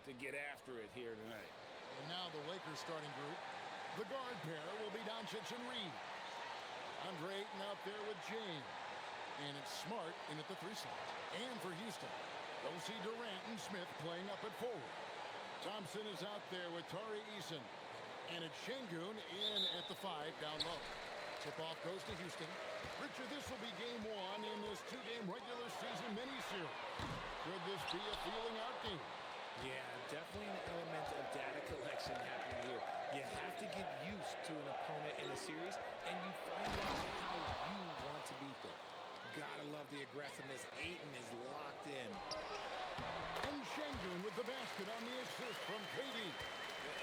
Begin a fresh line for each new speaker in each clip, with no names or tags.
to get after it here tonight.
And now the Lakers starting group. The guard pair will be Doncic and Reed. Andre Ayton out there with James. And it's Smart in at the 3 slot. And for Houston, they'll see Durant and Smith playing up at forward. Thompson is out there with Tari Eason. And it's Şengün in at the 5 down low. Tip-off goes to Houston. Richard, this will be game 1 in this 2-game regular season mini-series. Could this be a feeling-out game?
Yeah, definitely an element of data collection happening here. You have to get used to an opponent in a series, and you find out how you want to beat them. Gotta love the aggressiveness. Ayton is locked in.
And Şengün with the basket on the assist from KD.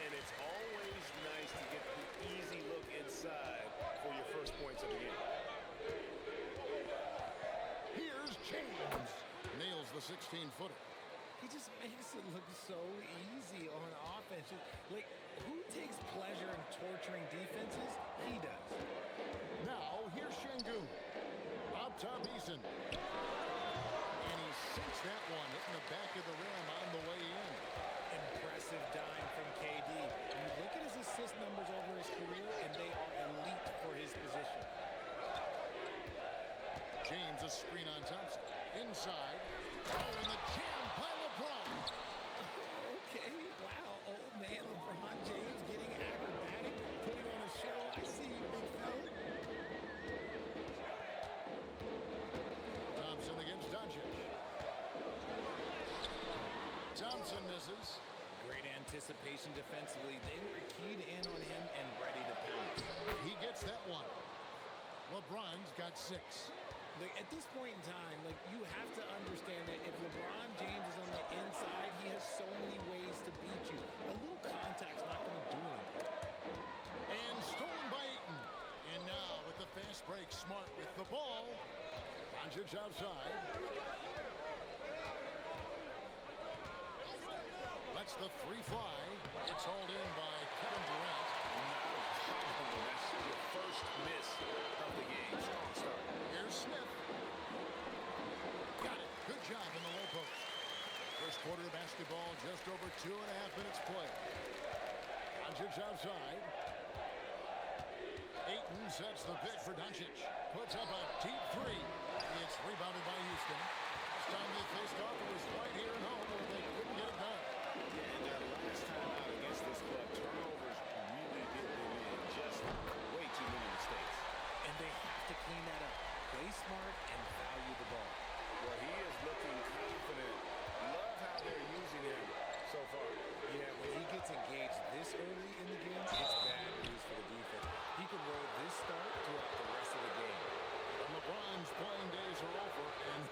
And it's always nice to get the easy look inside for your first points of the game.
Here's James. Nails the 16-footer.
He just makes it look so easy on offense. Like, who takes pleasure in torturing defenses? He does.
Now, here's Şengün. Up top, Eason. And he sinks that one, hitting the back of the rim on the way in.
Impressive dime from KD. You look at his assist numbers over his career, and they are elite for his position.
James, a screen on Thompson. Inside. Oh, and the jam by LeBron.
Okay, wow. Old man LeBron James getting acrobatic, putting on a show. I see you, big fella.
Thompson against Doncic. Thompson misses.
Great anticipation defensively. They were keyed in on him and ready to pounce.
He gets that one. LeBron's got 6.
Like, at this point in time, like, you have to understand that if LeBron James is on the inside, he has so many ways to beat you. A little contact's not going to do anything.
And stolen by Ayton. And now with the fast break, Smart with the ball. Doncic outside. Lets the 3 fly. It's hauled in by Kevin Durant.
That's your first miss of the game. Strong start.
Here's Smith. Got it. Good job in the low post. First quarter of basketball, just over 2.5 minutes play. Doncic outside. Ayton sets the pick for Doncic. Puts up a deep 3. It's rebounded by Houston. Last time they faced off, it was right here at home where they couldn't get it done.
Yeah, and their last time out against this club, turnovers really did them in. Just way too many mistakes.
And they have to clean that up. Play smart and value the ball.
Well, he is looking confident. Love how they're using him so far.
Yeah, when he gets engaged this early in the game, it's bad news for the defense. He can roll this start throughout the rest of the game.
And LeBron's playing days are over, and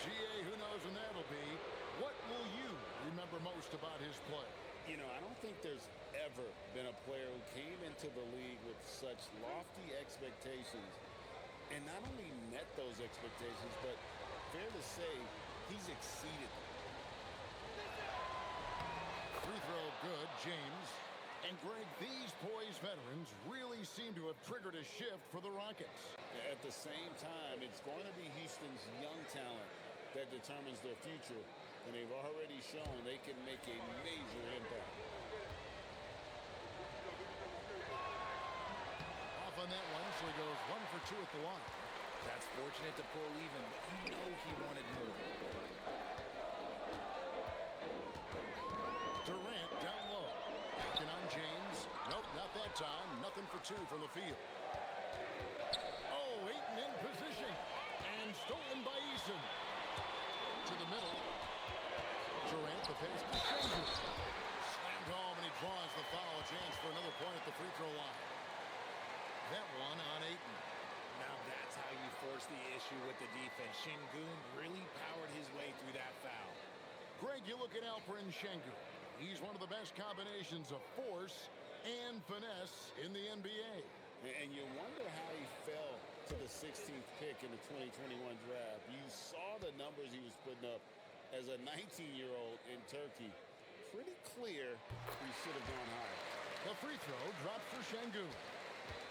GA, who knows when that'll be. What will you remember most about his play?
You know, I don't think there's ever been a player who came into the league with such lofty expectations and not only met those expectations, but fair to say, he's exceeded them.
Free throw good, James. And Greg, these poised veterans really seem to have triggered a shift for the Rockets.
At the same time, it's going to be Houston's young talent that determines their future, and they've already shown they can make a major impact.
Off on that one, so he goes 1 for 2 at the line.
That's fortunate to pull even, but you know he wanted more.
Durant down low. Backing on James. Nope, not that time. Nothing for 2 from the field. Oh, Ayton in position. And stolen by Eason. To the middle. Durant, the pass to Şengün. Slammed home, and he draws the foul. Chance for another point at the free throw line. That one on Ayton.
Now that's how you force the issue with the defense. Şengün really powered his way through that foul.
Greg, you look at Alperen Şengün. He's one of the best combinations of force and finesse in the NBA.
And you wonder how he fell to the 16th pick in the 2021 draft. You saw the numbers he was putting up as a 19-year-old in Turkey. Pretty clear he should have gone higher.
The free throw dropped for Şengün.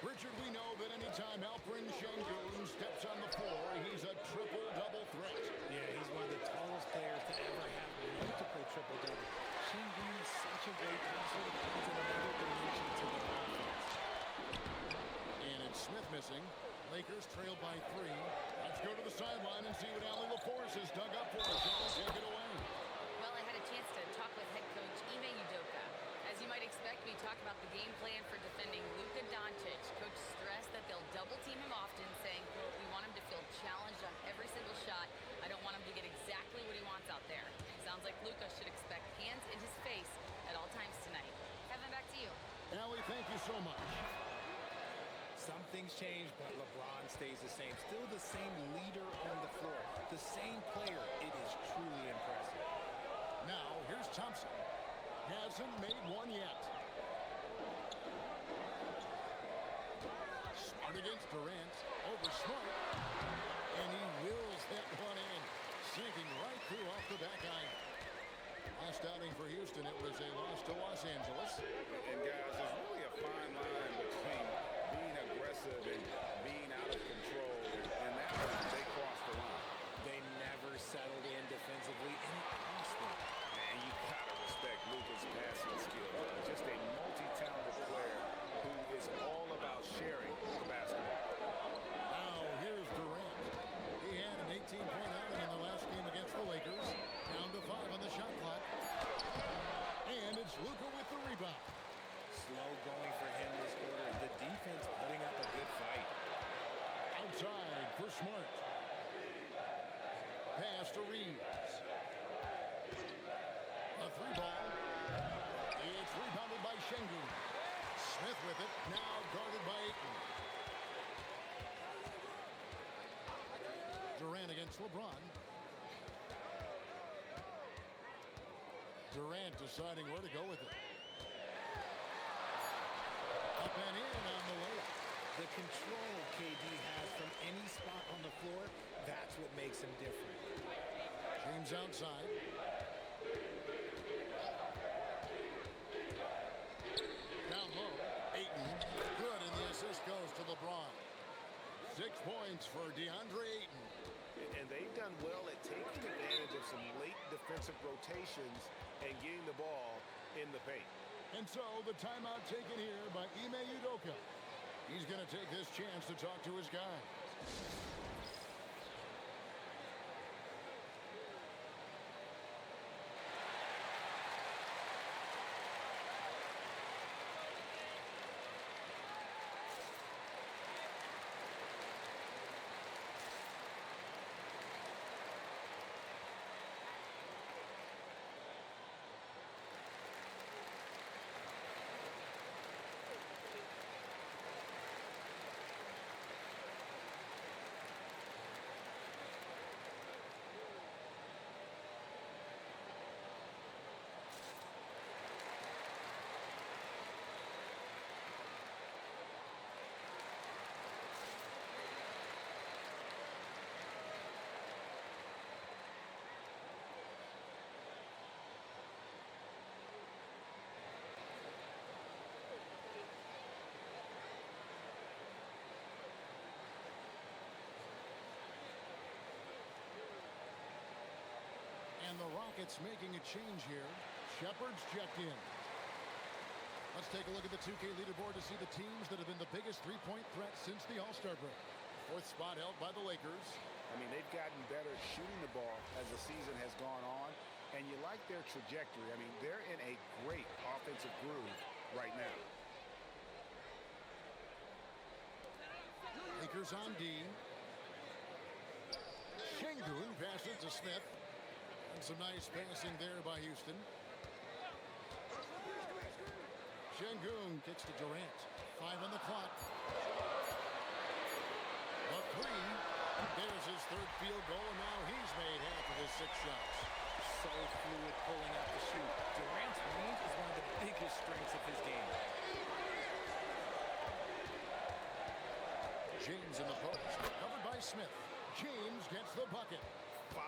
Richard, we know that anytime Alperen Şengün steps on the floor, he's a triple-double threat.
Yeah, he's one of the tallest players to ever have multiple triple-doubles. Şengün way sort of adds another dimension to the offense.
And it's Smith missing. Lakers trail by 3. Let's go to the sideline and see what Allie LaForce has dug up for us. Allie, take it away.
Well, I had a chance to talk with head coach Ime Udoka. As you might expect, we talked about the game plan for defending Luka Dončić. Coach stressed that they'll double team him often, saying, quote, "We want him to feel challenged on every single shot. I don't want him to get exactly what he wants out there." Sounds like Luka should expect hands in his face at all times tonight. Kevin, back to you.
Allie, thank you so much.
Some things change, but LeBron stays the same. Still the same leader on the floor. The same player. It is truly impressive.
Now, here's Thompson. Hasn't made one yet. Smart against Durant. Over Smart. And he wills that one in. Sinking right through off the back iron. Last outing for Houston, it was a loss to Los Angeles.
And guys, there's really a fine line between being aggressive and being out of control. And that one, they crossed the line.
They never settled in defensively, and it cost them.
And you gotta respect Luka's passing skills. Just a multi-talented player who is all about sharing the basketball.
Now, here's Durant. He had an 18-point outing in the last game against the Lakers. Down to 5 on the shot clock. And it's Luka with the rebound.
Slow going for him this quarter. The defense putting up a good fight.
Outside for Smart. Pass to Reeves. A 3-ball. It's rebounded by Şengün. Smith with it. Now guarded by Ayton. Durant against LeBron. Durant deciding where to go with it. Up and in on the layup.
The control KD has from any spot on the floor, that's what makes him different.
James outside. Down low. Ayton. Good, and the assist goes to LeBron. 6 points for DeAndre Ayton.
And they've done well at taking advantage of some late defensive rotations and getting the ball in the paint.
And so the timeout taken here by Ime Udoka. He's going to take this chance to talk to his guys. And the Rockets making a change here. Shepard's checked in. Let's take a look at the 2K leaderboard to see the teams that have been the biggest three-point threat since the All-Star break. 4th spot held by the Lakers.
I mean, they've gotten better shooting the ball as the season has gone on, and you like their trajectory. I mean, they're in a great offensive groove right now.
Lakers on D. Şengün passes to Smith. And some nice passing there by Houston. Şengün kicks to Durant. 5 on the clock. A 3. There's his 3rd field goal, and now he's made half of his 6 shots.
So fluid pulling out the shoot. Durant's range is one of the biggest strengths of his game.
James in the post. Covered by Smith. James gets the bucket.
5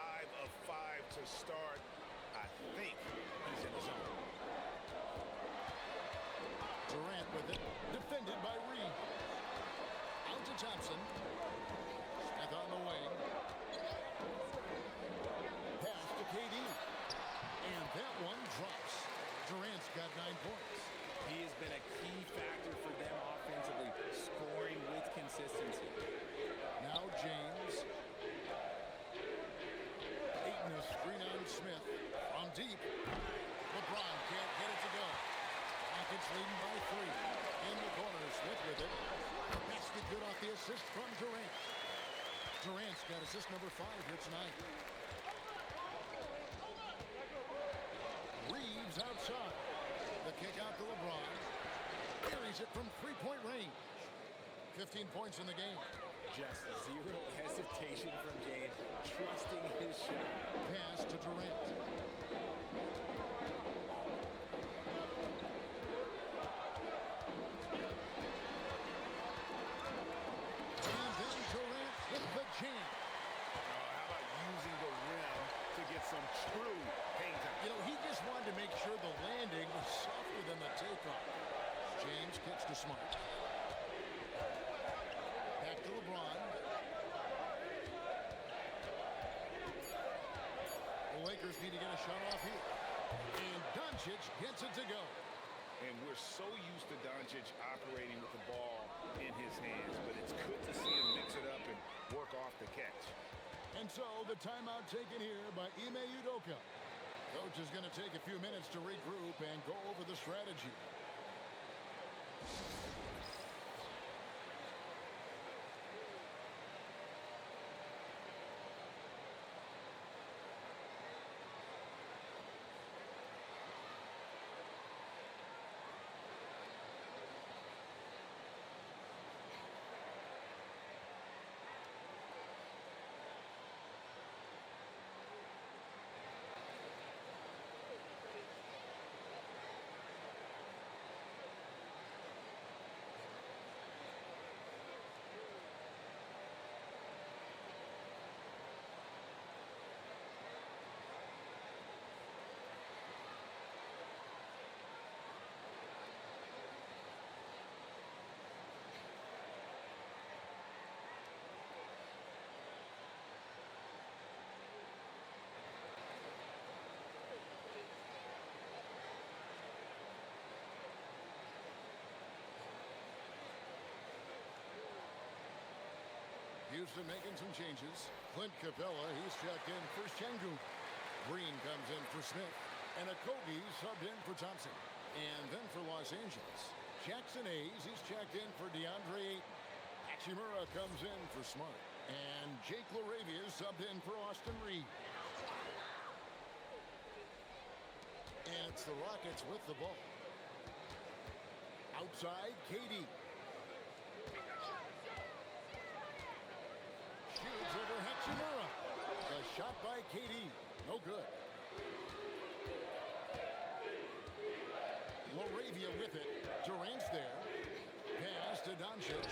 of 5 to start. I think he's in the zone.
Durant with it. Defended by Reed. Out to Thompson. Smith on the wing. Pass to KD. And that one drops. Durant's got 9 points.
He has been a key factor for them offensively, scoring with consistency.
Now James. Ayton a screen on Smith. From deep. LeBron can't get it to go. Rockets leading by 3. In the corner, Smith with it. Basket good off the assist from Durant. Durant's got assist number 5 here tonight. Reeves outside. The kick out to LeBron. Carries it from three-point range. 15 points in the game.
Just zero hesitation from James, trusting his shot.
Pass to Durant. And then Durant with the jam.
How about using the rim to get some true paint out?
You know, he just wanted to make sure the landing was softer than the takeoff. James kicks to Smart. Back to LeBron. The Lakers need to get a shot off here. And Doncic gets it to go.
And we're so used to Doncic operating with the ball in his hands, but it's good to see him mix it up and work off the catch.
And so the timeout taken here by Ime Udoka. Coach is going to take a few minutes to regroup and go over the strategy. Houston making some changes. Clint Capella, he's checked in for Şengün. Green comes in for Smith. And Okogie subbed in for Thompson. And then for Los Angeles, Jackson Hayes, he's checked in for DeAndre Ayton. Hachimura comes in for Smart. And Jake LaRavia subbed in for Austin Reed. And it's the Rockets with the ball. Outside, KD. Shoots over Hachimura. The shot by KD. No good. LaRavia with it. Durant's there. Pass to Doncic.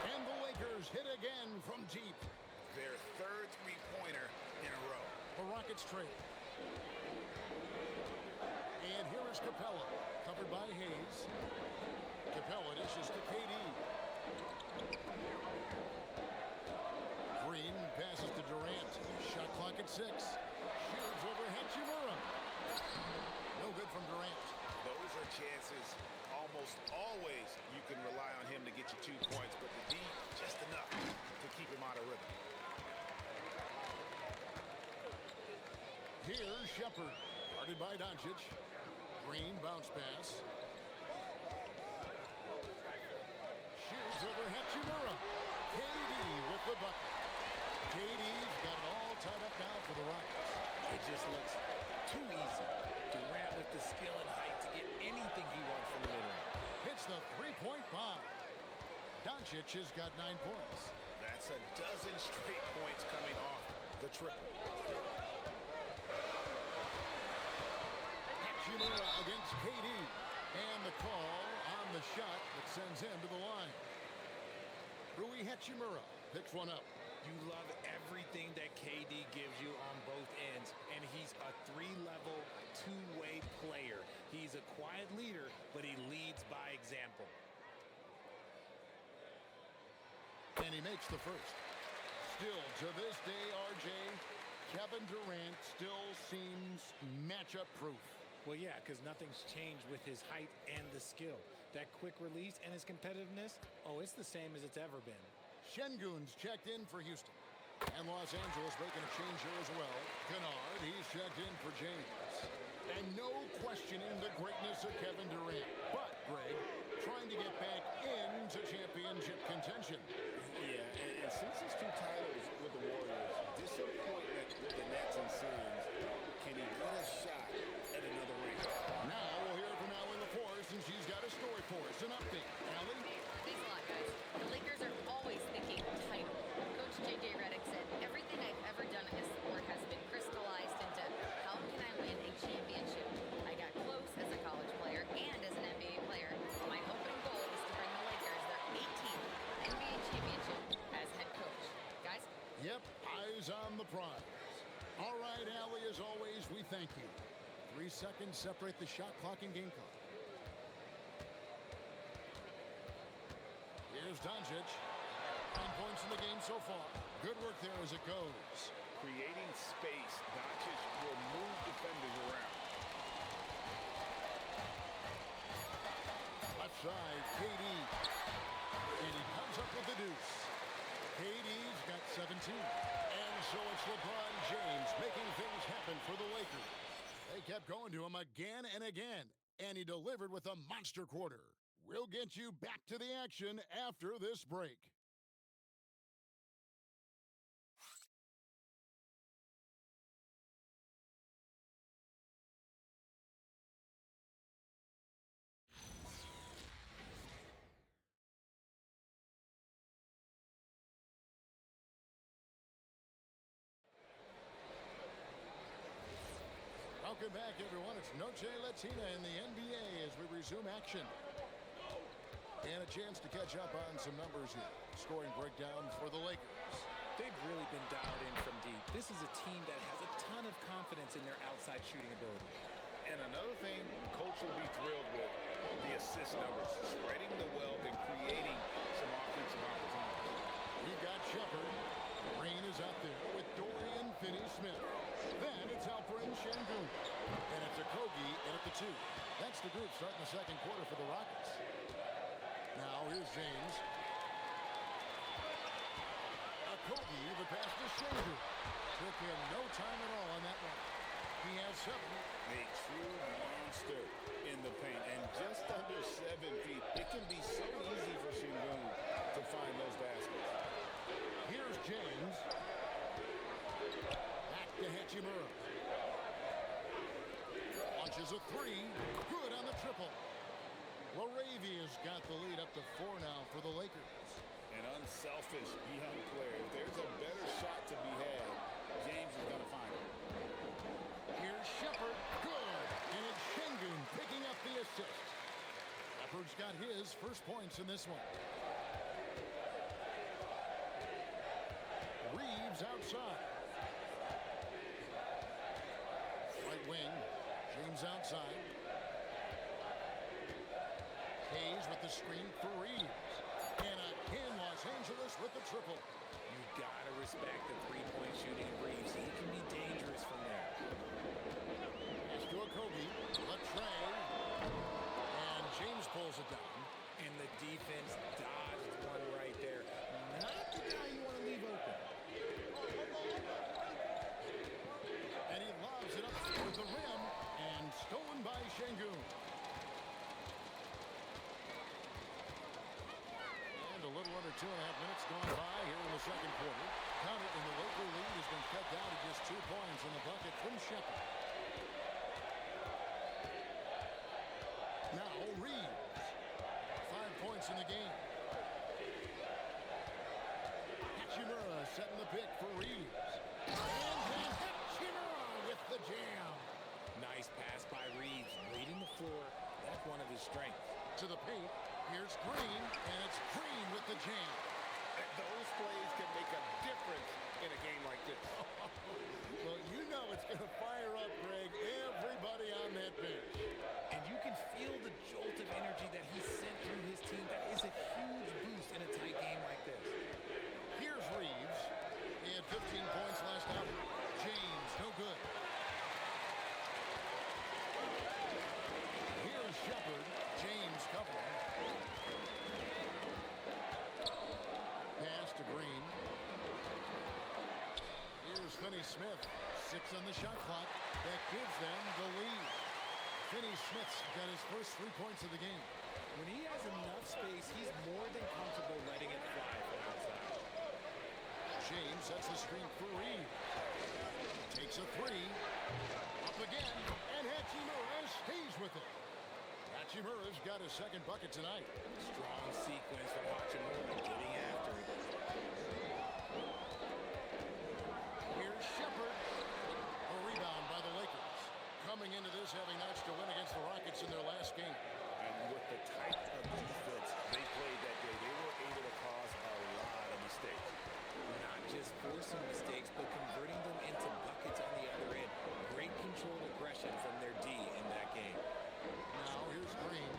And the Lakers hit again from deep.
Their third three-pointer in a row.
The Rockets trail. And here is Capella. Covered by Hayes. Capella dishes to KD. Green passes to Durant. Shot clock at 6. Shoots over Hachimura. No good from Durant.
Those are chances almost always you can rely on him to get you 2 points, but the D, just enough to keep him out of rhythm.
Here's Shepard. Guarded by Doncic. Green bounce pass. Shoots over Hachimura. KD with the bucket. KD's got it all tied up now for the Rockets.
It just looks too easy. Durant with the skill and height to get anything he wants from the mid-range.
Hits the three-point bomb. Doncic has got 9 points.
That's a dozen straight points coming off the triple.
Hachimura against KD. And the call on the shot that sends him to the line. Rui Hachimura picks one up.
You love everything that KD gives you on both ends, and he's a three-level, two-way player. He's a quiet leader, but he leads by example.
And he makes the first. Still, to this day, RJ, Kevin Durant still seems matchup proof.
Well, yeah, because nothing's changed with his height and the skill. That quick release and his competitiveness, oh, it's the same as it's ever been.
Şengün's checked in for Houston. And Los Angeles making a change here as well. Kennard, he's checked in for James. And no questioning the greatness of Kevin Durant. But, Greg, trying to get back into championship contention.
Yeah, and since his 2 titles with the Warriors, disappointment with the Nets and series, can he get a shot at another ring?
Now we'll hear from Allie LaForce, and she's got a story for us. An update. Allie?
Thanks a lot, guys. The Lakers are always thinking title. Coach J.J. Redick said, everything I've ever done in this sport has been crystallized into how can I win a championship. I got close as a college player and as an NBA player. My hope and goal is to bring the Lakers their 18th NBA championship as head coach. Guys?
Yep, eyes on the prize. All right, Allie, as always, we thank you. 3 seconds separate the shot clock and game clock. Here's Doncic. 9 points in the game so far. Good work there as it goes.
Creating space, Doncic will move defenders around.
Left side, KD. And he comes up with the deuce. KD's got 17. And so it's LeBron James making things happen for the Lakers. They kept going to him again and again. And he delivered with a monster quarter. We'll get you back to the action after this break. Welcome back, everyone. It's Noche Latina in the NBA as we resume action. And a chance to catch up on some numbers here. Scoring breakdown for the Lakers.
They've really been dialed in from deep. This is a team that has a ton of confidence in their outside shooting ability.
And another thing coach will be thrilled with, the assist numbers, spreading the wealth and creating some offensive opportunities.
You've got Shepard. Green is out there with Dorian Finney-Smith. Then it's Alperen Şengün. And it's Okogie in at the 2. That's the group starting the second quarter for the Rockets. Now here's James. Okogie, the pass to Şengün. Took him no time at all on that one. He has 7.
A true monster in the paint. And just under 7 feet, it can be so easy for Şengün to find those baskets.
Here's James. Back to Hachimura. Launches a 3. Good on the triple. Laravia's got the lead up to 4 now for the Lakers.
An unselfish young player. If there's a better shot to be had, James is going to find it.
Here's Shepard. Good. And it's Şengün picking up the assist. Shepard's got his first points in this one. Reeves outside. Right wing. James outside. Hayes with the screen for Reeves. And again, Los Angeles with the triple.
You gotta respect the three-point shooting of Reeves. He can be dangerous from there.
Pass to Okogie. Latrey. And James pulls it down.
And the defense dodged one right there. Not the guy you want to leave open.
And he lobs it up with the rim. And stolen by Şengün. And a little under 2.5 minutes gone by here in the second quarter. Count it, and the Laker lead has been cut down to just 2 points in the bucket from Shepard. Now Reeves. 5 points in the game. Hachimura setting the pick for Reeves. And Hachimura with the jam.
Nice pass by Reeves, reading the floor. That's one of his strengths.
To the paint. Here's Green, and it's Green with the jam.
Those plays can make a difference in a game like this.
Well, you know it's going to fire up, Greg, everybody on that bench.
And you can feel the jolt of energy that he sent through his team. That is a huge boost in a tight game like this.
Here's Reeves. He had 15 points last night. James, no good. Smith, 6 on the shot clock. That gives them the lead. Finney Smith's got his first 3 points of the game.
When he has enough space, he's more than comfortable letting it fly from outside.
James sets the screen for Reed. Takes a 3. Up again, and Hachimura stays with it. Hachimura's got his second bucket tonight.
Strong sequence from Hachimura getting after it.
Here's Shepherd. A rebound by the Lakers. Coming into this having notched a win against the Rockets in their last game.
And with the type of defense they played that day, they were able to cause a lot of mistakes.
Not just forcing mistakes, but converting them into buckets on the other end. Great controlled aggression from their D in that game.
Now here's Green.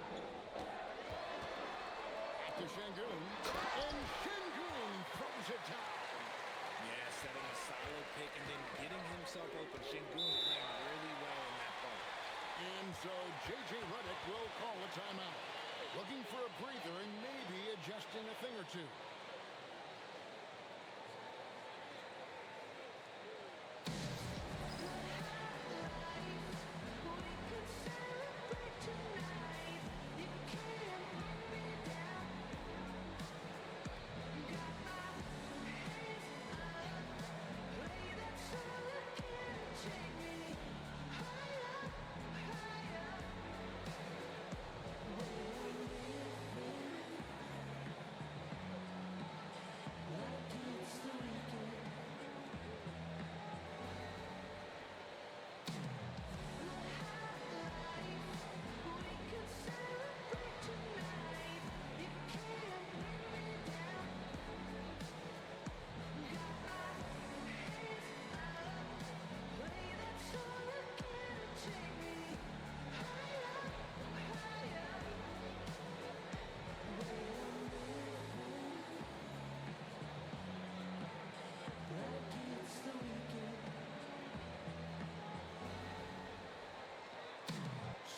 Back to Şengün. And Şengün throws it down.
Yeah, setting a solid pick and then getting himself open. Şengün playing really well in that part.
And so J.J. Redick will call a timeout. Looking for a breather and maybe adjusting a thing or two.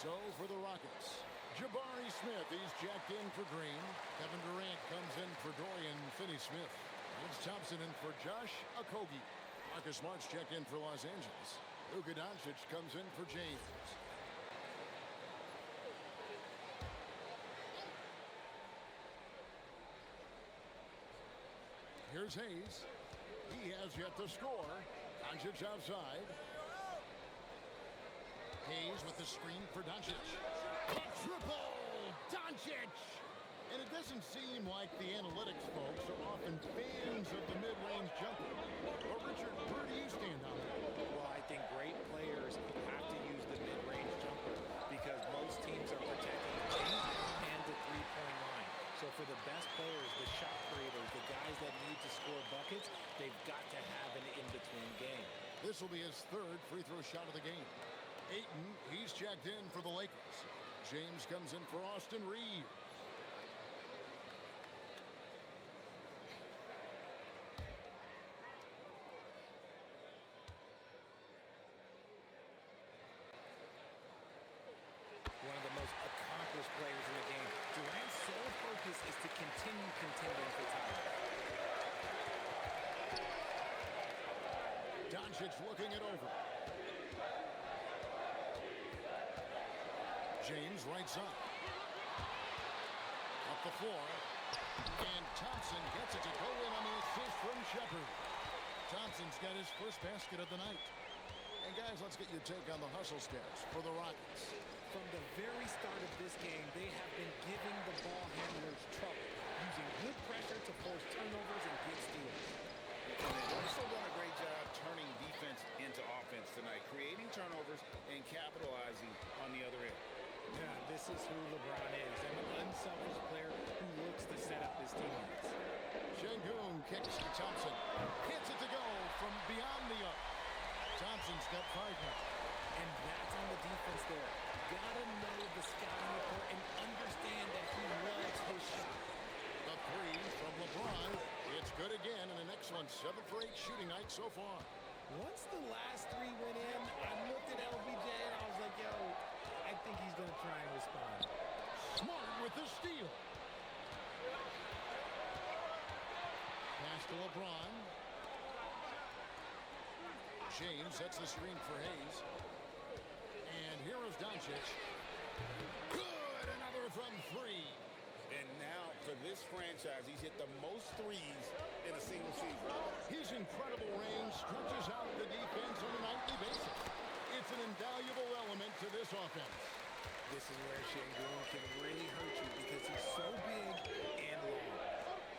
So for the Rockets, Jabari Smith, he's jacked in for Green. Kevin Durant comes in for Dorian Finney-Smith. It's Thompson in for Josh Okogie. Marcus Smart's checked in for Los Angeles. Luka Dončić comes in for James. Here's Hayes. He has yet to score. Doncic outside. Hayes with the screen for Doncic. A triple! Doncic! And it doesn't seem like the analytics folks are often fans of the mid-range jumper. Or Richard, where do you stand on that?
Well, I think great players have to use the mid-range jumper because most teams are protecting the paint and the three-point line. So for the best players, the shot creators, the guys that need to score buckets, they've got to have an in-between game.
This will be his third free throw shot of the game. Ayton, he's checked in for the Lakers. James comes in for Austin Reeves.
One of the most accomplished players in the game. Durant's sole focus is to continue contending for title.
Doncic looking it over. James right side. Up the floor. And Thompson gets it to go in on the assist from Shepherd. Thompson's got his first basket of the night. And guys, let's get your take on the hustle stats for the Rockets.
From the very start of this game, they have been giving the ball handlers trouble, using good pressure to force turnovers and get steals.
They've also done a great job turning defense into offense tonight, creating turnovers and capitalizing on the other end.
Yeah, this is who LeBron is, an unselfish player who looks to set up his teammates.
Şengün kicks to Thompson. Hits it to go from beyond the arc. Thompson's got 5 now.
And that's on the defense there. Gotta know the scouting report and understand that he loves his shot.
The 3 from LeBron. It's good again, and an excellent 7 for 8 shooting night so far.
Once the last 3 went in, I looked at LBJ and I was like, yo, I think he's going to try and respond.
Smart with the steal. Pass to LeBron. James sets the screen for Hayes. And here is Doncic. Good, another from three.
And now, for this franchise, he's hit the most threes in a single season.
His incredible range stretches out the defense on a nightly basis. It's an invaluable element to this offense.
This is where Şengün can really hurt you because he's so big and long.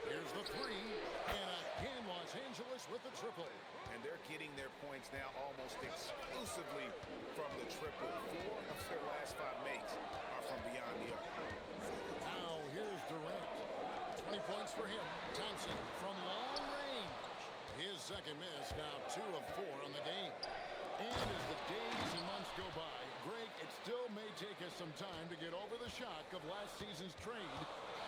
Here's the three, and again Los Angeles with the triple.
And they're getting their points now almost exclusively from the triple. 4 of their last 5 makes are from beyond the arc.
Now here's Durant. 20 points for him. Thompson from long range. His second miss, now 2 of 4 on the game. And as the days and months go by, Greg, it still may take us some time to get over the shock of last season's trade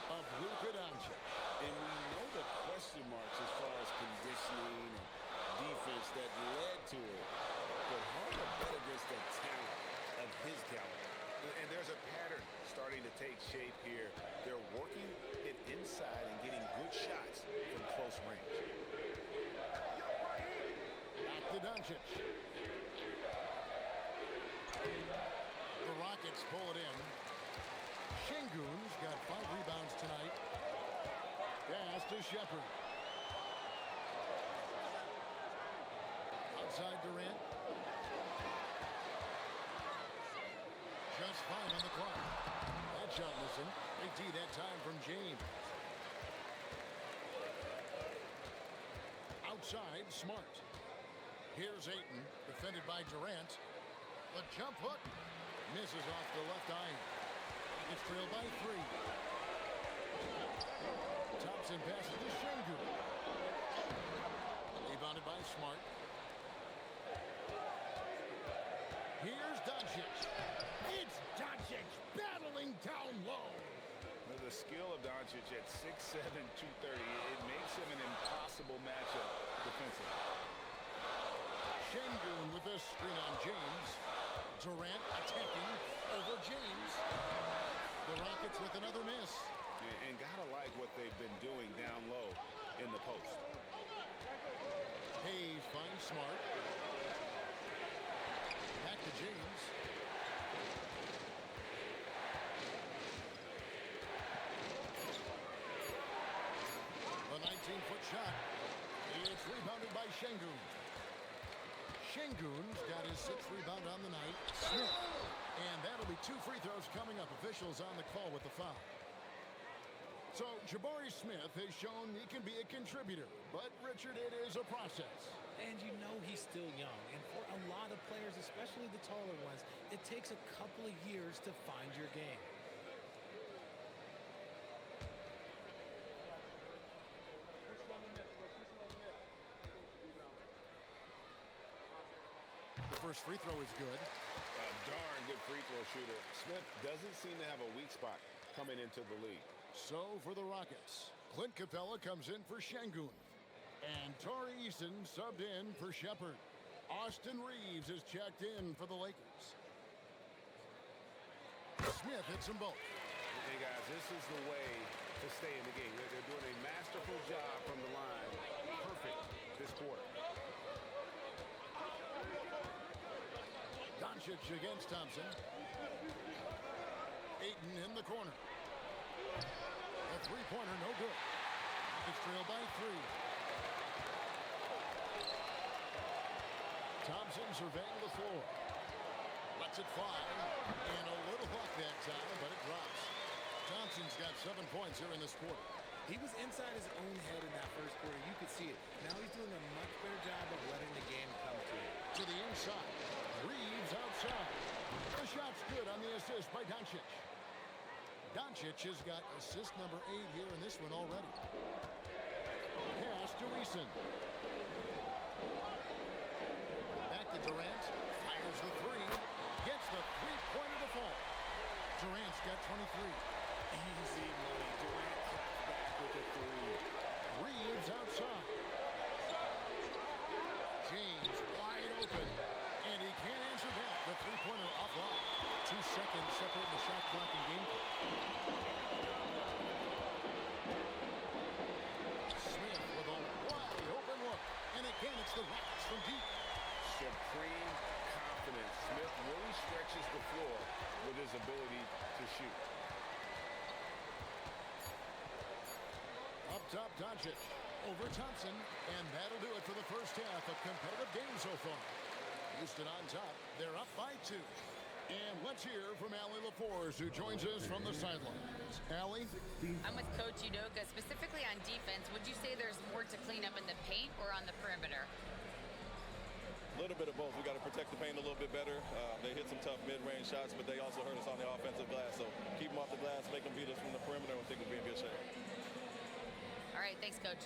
of Luka Dončić.
And we know the question marks as far as conditioning and defense that led to it. But hard to bet against the talent of his caliber. And there's a pattern starting to take shape here. They're working it inside and getting good shots from close range.
Back to Doncic. The Rockets pull it in. Şengün's got 5 rebounds tonight. Pass to Shepherd. Outside Durant. Just fine on the clock. That shot missing. Big D that time from James. Outside, Smart. Here's Ayton, defended by Durant. The jump hook misses off the left eye. It's trailed by 3. Thompson passes to Şengün. Rebounded by Smart. Here's Doncic. It's Doncic battling down low.
The skill of Doncic at 6'7", 230, it makes him an impossible matchup defensively.
Şengün with a screen on James. Durant attacking over James. The Rockets with another miss.
And gotta like what they've been doing down low in the post.
Hayes finds Smart. Back to James. The 19-foot shot. It's rebounded by Şengün. Şengün's got his 6th rebound on the night. Smith. And that'll be 2 free throws coming up. Officials on the call with the foul. So Jabari Smith has shown he can be a contributor. But, Richard, it is a process.
And you know he's still young. And for a lot of players, especially the taller ones, it takes a couple of years to find your game.
The first free throw is good.
A darn good free throw shooter. Smith doesn't seem to have a weak spot coming into the league.
So for the Rockets, Clint Capella comes in for Şengün. And Tari Eason subbed in for Shepherd. Austin Reeves is checked in for the Lakers. Smith hits them both.
Hey, guys, this is the way to stay in the game. They're doing a masterful job from the line. Perfect this quarter.
Doncic against Thompson. Ayton in the corner. A three-pointer, no good. It's trailed by 3. Thompson surveying the floor. Lets it fly. And a little luck that time, but it drops. Thompson's got 7 points here in this quarter.
He was inside his own head in that first quarter. You could see it. Now he's doing a much better job of letting the game come to him.
To the inside. Reeves outside. The shot's good on the assist by Doncic. Doncic has got assist number 8 here in this one already. Pass to Eason. Back to Durant. Fires the 3. Gets the three-pointer to fall. Durant's got 23.
Easy money. Durant claps back with a 3.
Reeves outside. James wide open. And he can't answer back. The three-pointer offline. 2 seconds separating the shot clock and game clock. Smith with a wide open look. And again, it's the Rockets from deep.
supreme confidence. Smith really stretches the floor with his ability to shoot.
Up top, Doncic. Over Thompson. And that'll do it for the first half. A competitive game so far. Houston on top. They're up by 2. And let's hear from Allie LaForce, who joins us from the sidelines. Allie?
I'm with Coach Udoka. Specifically on defense, would you say there's more to clean up in the paint or on the perimeter?
A little bit of both. We got to protect the paint a little bit better. They hit some tough mid-range shots, but they also hurt us on the offensive glass. So keep them off the glass, make them beat us from the perimeter, and I think we'll be in good shape.
All right, thanks, Coach.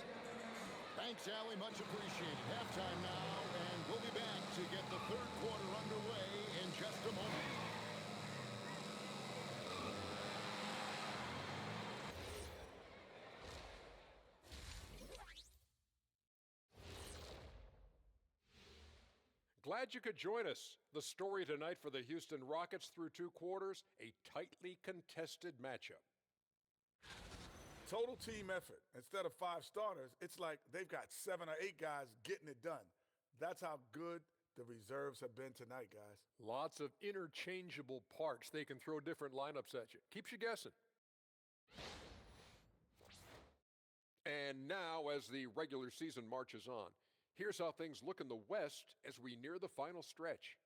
Thanks, Allie. Much appreciated. Halftime now, and we'll be back to get the third quarter underway in just a moment.
Glad you could join us. The story tonight for the Houston Rockets through 2 quarters, a tightly contested matchup.
Total team effort. Instead of 5 starters, it's like they've got 7 or 8 guys getting it done. That's how good the reserves have been tonight, guys.
Lots of interchangeable parts. They can throw different lineups at you. Keeps you guessing. And now, as the regular season marches on, here's how things look in the West as we near the final stretch.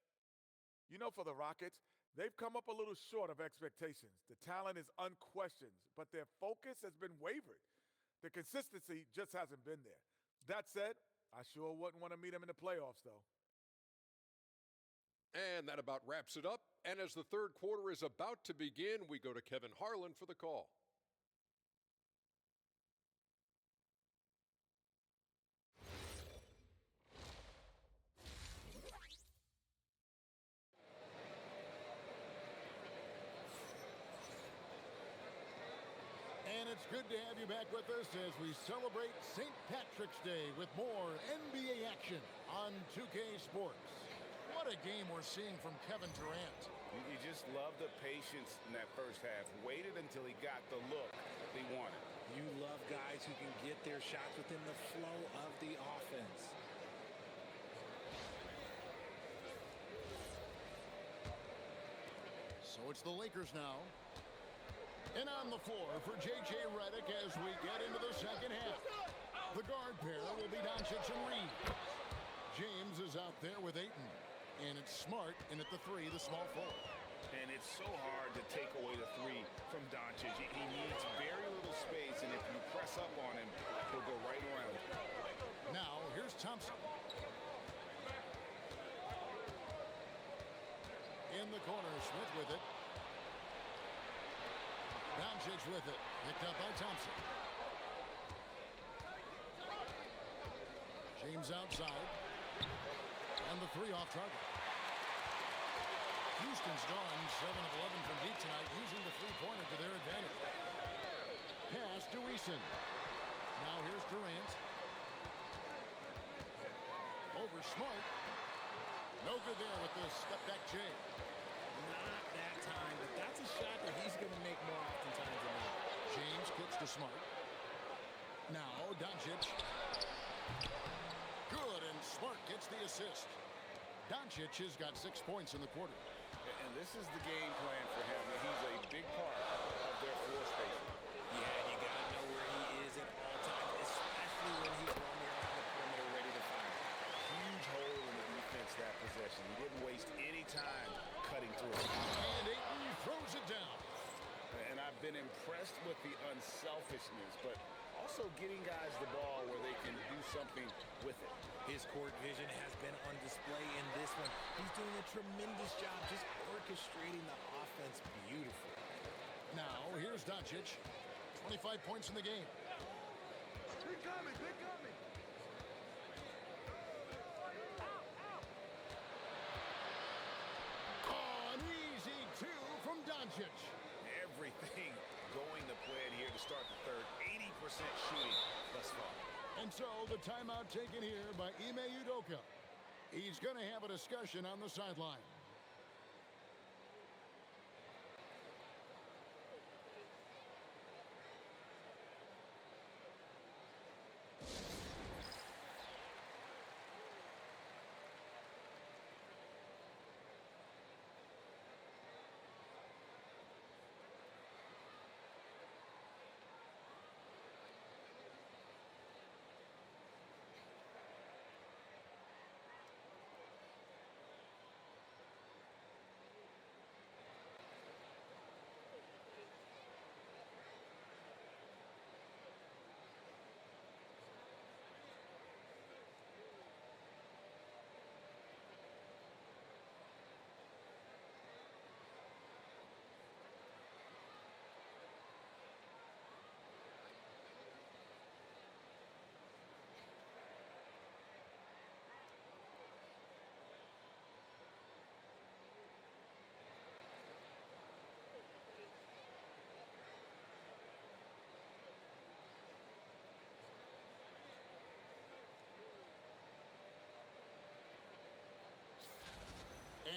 You know, for the Rockets, they've come up a little short of expectations. The talent is unquestioned, but their focus has been wavering. The consistency just hasn't been there. That said, I sure wouldn't want to meet them in the playoffs, though.
And that about wraps it up. And as the third quarter is about to begin, we go to Kevin Harlan for the call.
And it's good to have you back with us as we celebrate St. Patrick's Day with more NBA action on 2K Sports. What a game we're seeing from Kevin Durant.
You just love the patience in that first half. Waited until he got the look he wanted.
You love guys who can get their shots within the flow of the offense.
So it's the Lakers now. And on the floor for J.J. Redick as we get into the second half. The guard pair will be Doncic and Reed. James is out there with Ayton. And it's Smart in at the 3, the small forward.
And it's so hard to take away the 3 from Doncic. He needs very little space, and if you press up on him, he'll go right around.
Now, here's Thompson. In the corner, Smith with it. Doncic with it. Picked up by Thompson. James outside. And the 3 off target. Houston's gone 7 of 11 from deep tonight, using the 3-pointer to their advantage. Pass to Eason. Now here's Durant. Over Smart. No good there with the step-back J.
Not that time, but that's a shot that he's going to make more oftentimes than not.
James kicks to Smart. Now Doncic. Good, and Smart gets the assist. Doncic has got 6 points in the quarter.
And this is the game plan for him. He's a big part of their floor spacing.
Yeah, you got to know where he is at all times, especially when he's roaming around the perimeter ready to fire.
Huge hole in the defense that possession. He didn't waste any time cutting through it.
And Ayton throws it down.
And I've been impressed with the unselfishness, but also getting guys the ball where they can do something with it.
His court vision has been on display in this one. He's doing a tremendous job just orchestrating the offense beautifully.
Now, here's Doncic. 25 points in the game.
They're coming, they're coming.
Oh, an easy 2 from Doncic.
Everything going to plan here to start the third. 80% shooting thus far.
And so the timeout taken here by Ime Udoka. He's going to have a discussion on the sideline.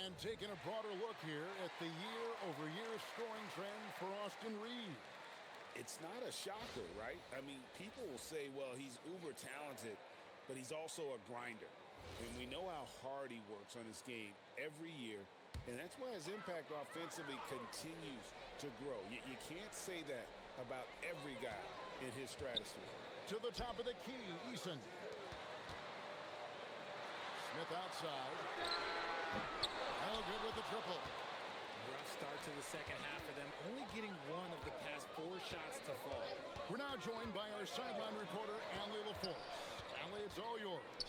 And taking a broader look here at the year-over-year scoring trend for Austin Reeves.
It's not a shocker, right? I mean, people will say, well, he's uber talented, but he's also a grinder. And we know how hard he works on his game every year, and that's why his impact offensively continues to grow. You can't say that about every guy in his stratosphere.
To the top of the key, Eason. Smith outside. No good with the triple.
Rough start to the second half for them, only getting one of the past 4 shots to fall.
We're now joined by our sideline reporter, Allie LaForce. Allie, it's all yours.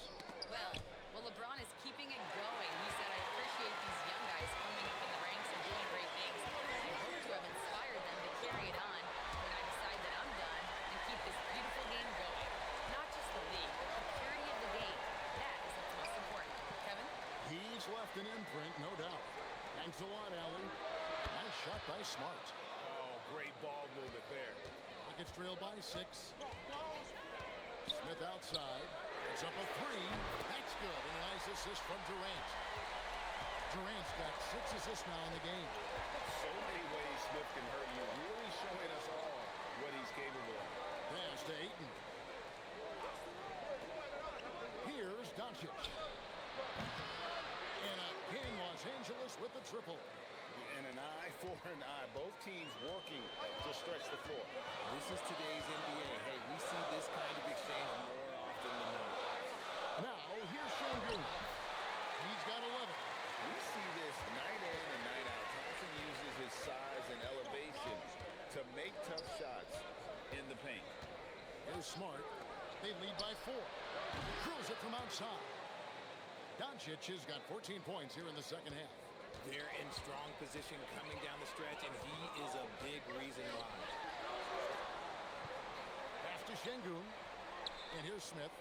Well, LeBron is keeping it going. He said, I appreciate these young guys coming up in the ranks and doing great things. I hope to have inspired them to carry it on when I decide that I'm done and keep this beautiful game going. Not just the league, but the purity of the game. That is what's most important. Kevin?
He's left an imprint, no doubt. Thanks a lot, Allie. Nice shot by Smart.
Oh, great ball movement there.
Rockets trail by 6. Smith outside. It's up a 3. That's good. And a nice assist from Durant. Durant's got 6 assists now in the game.
So many ways Smith can hurt you. Really showing us all what he's capable of.
Pass to Ayton. Here's Doncic. And again, Los Angeles with the triple.
And an eye for an eye. Both teams working to stretch the floor.
This is today's NBA. Hey, we see this kind of exchange more often than not.
Now, here's Sengun. He's got 11.
We see this night in and night out. Thompson uses his size and elevation to make tough shots in the paint.
Here's Smart. They lead by 4. Drills it from outside. Doncic has got 14 points here in the second half.
They're in strong position coming down the stretch, and he is a big reason why.
Pass to Sengun. And here's Smith.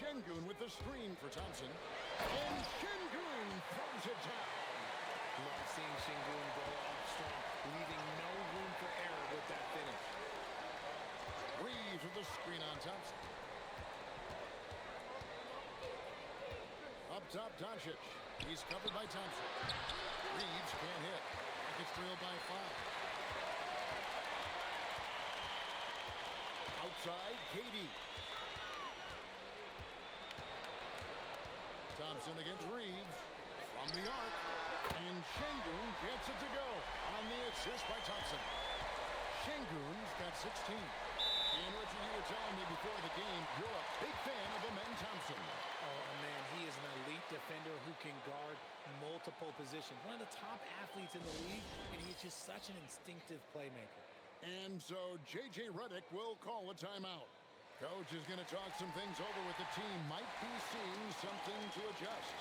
Sengun with the screen for Thompson. And Sengun throws it down.
Love seeing Sengun go up strong, leaving no room for error with that finish.
Reeves with the screen on Thompson. Up top, Doncic. He's covered by Thompson. Reeves can't hit. Rockets trail by 5. Outside, KD. Thompson against Reeves. From the arc. And Sengun gets it to go on the assist by Thompson. Sengun's got 16. And Richard, you were telling me before the game, you're a big fan of Amen Thompson.
Oh, man, he is an elite defender who can guard multiple positions. One of the top athletes in the league, and he's just such an instinctive playmaker.
And so J.J. Redick will call a timeout. Coach is going to talk some things over with the team. Might be seeing something to adjust.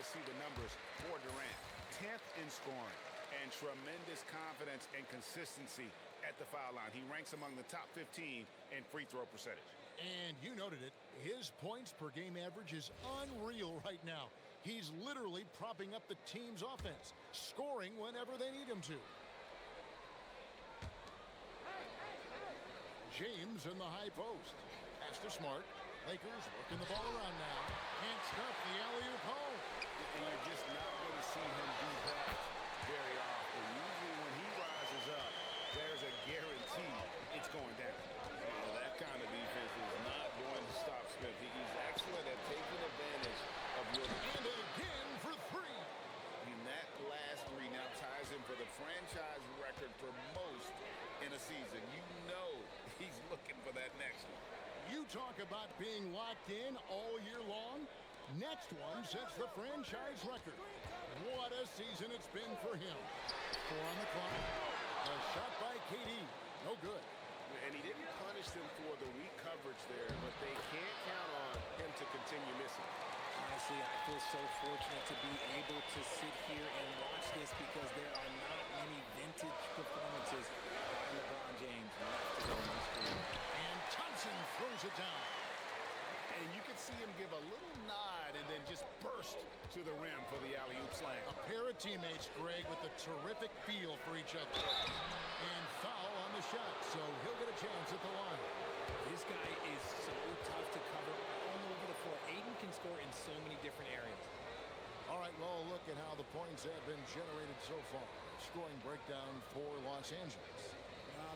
See the numbers for Durant. 10th in scoring and tremendous confidence and consistency at the foul line. He ranks among the top 15 in free throw percentage.
And you noted it. His points per game average is unreal right now. He's literally propping up the team's offense, scoring whenever they need him to. James in the high post. Pass to Smart. Lakers working the ball around now. Can't stop the alley-oop home.
And you're just not going to see him do that very often. Usually when he rises up, there's a guarantee it's going down. That kind of defense is not going to stop Smith. He's excellent at taking advantage of your...
And again for 3.
And that last 3 now ties him for the franchise record for most
talk about being locked in all year long? Next one sets the franchise record. What a season it's been for him. 4 on the clock. A shot by KD. No good.
And he didn't punish them for the weak coverage there, but they can't count on him to continue missing.
Honestly, I feel so fortunate to be able to sit here and watch this because there are not many vintage performances by LeBron James left to go in his career.
And Thompson throws it down.
And you can see him give a little nod and then just burst to the rim for the alley-oop slam.
A pair of teammates, Greg, with a terrific feel for each other. And foul on the shot, so he'll get a chance at the line.
This guy is so tough to cover all over the floor. Aiden can score in so many different areas.
All right, well, look at how the points have been generated so far. Scoring breakdown for Los Angeles.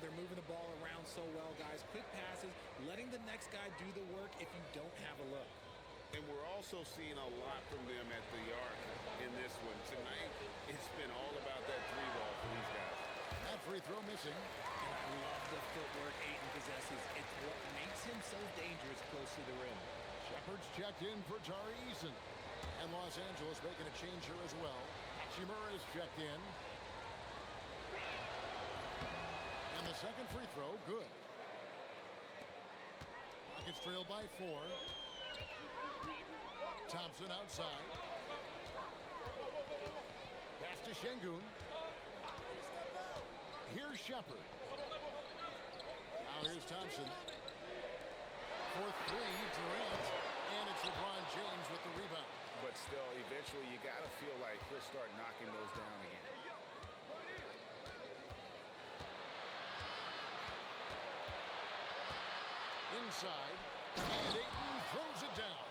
They're moving the ball around so well, guys. Quick passes, letting the next guy do the work if you don't have a look.
And we're also seeing a lot from them at the arc in this one. Tonight, it's been all about that 3-ball for these guys.
That free throw missing.
And I love the footwork Aiden possesses. It's what makes him so dangerous close to the rim.
Shepard's checked in for Tari Eason. And Los Angeles making a change here as well. Hachimura is checked in. And the second free throw, good. Rockets trail by 4. Thompson outside. Pass to Şengün. Here's Shepard. Now here's Thompson. For 3, Durant. And it's LeBron James with the rebound.
But still, eventually, you got to feel like he'll start knocking those down again.
Inside. And Ayton throws it down.